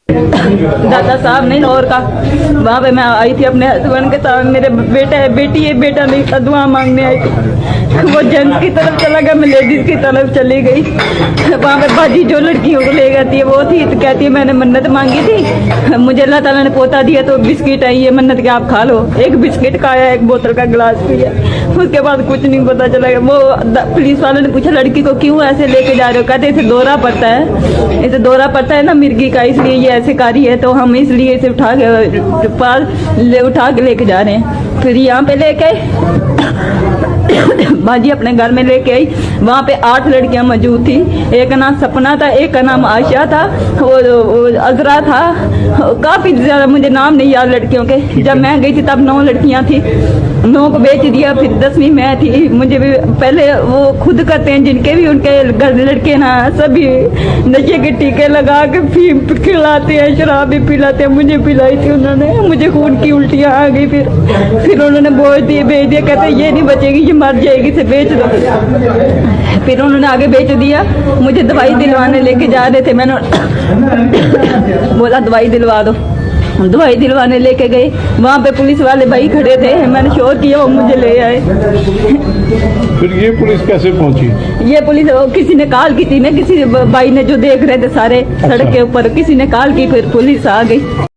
दादा साहब नहीं और का वहाँ पे मैं आई थी अपने हस्बैंड के साथ। मेरे बेटा है, बेटी है, बेटा नहीं था, दुआ मांगने आई थी। वो जेंट्स की तरफ चला गया, मैं लेडीज की तरफ चली गई। वहाँ पे बाजी जो लड़कियों को ले जाती है वो थी, तो कहती है मैंने मन्नत मांगी थी, मुझे अल्लाह ताला ने पोता दिया, तो बिस्किट है ये मन्नत के आप खा लो। एक बिस्किट खाया, एक बोतल का गिलास पिया, उसके बाद कुछ नहीं पता चला। वो पुलिस वालों ने पूछा लड़की को क्यों ऐसे लेके जा रहे हो, कहते इसे दौरा पड़ता है, इसे दौरा पड़ता है ना मिर्गी का, इसलिए ये ऐसे कारी है, तो हम इसलिए इसे उठा के लेके जा रहे हैं। फिर यहाँ पे लेके बाजी अपने घर में लेके आई। वहाँ पे 8 लड़कियां मौजूद थी। एक का नाम सपना था, एक का नाम आशा था, वो अजरा था, काफ़ी ज़्यादा मुझे नाम नहीं याद लड़कियों के। जब मैं गई थी तब 9 लड़कियां थी, 9 को बेच दिया। फिर 10वीं मैं थी। मुझे भी पहले वो खुद करते हैं, जिनके भी उनके घर लड़के ना सभी नशे के टीके लगा के फीम खिलाते हैं, शराब भी पिलाते हैं। मुझे पिलाई थी उन्होंने, मुझे खून की उल्टियाँ आ गई। फिर उन्होंने बोझ दिए, भेज दिया, कहते ये नहीं बचेगी, ये मर जाएगी, इसे बेच दो। फिर उन्होंने आगे बेच दिया। मुझे दवाई दिलवाने लेके जा रहे थे, मैंने बोला दवाई दिलवा दो, दवाई दिलवाने लेके गए। वहाँ पे पुलिस वाले भाई खड़े थे, मैंने शोर किया, वो मुझे ले आए। फिर ये पुलिस कैसे पहुंची? ये पुलिस किसी ने कॉल की थी ना, किसी भाई ने जो देख रहे थे सारे सड़क के ऊपर, किसी ने कॉल की, फिर पुलिस आ गई।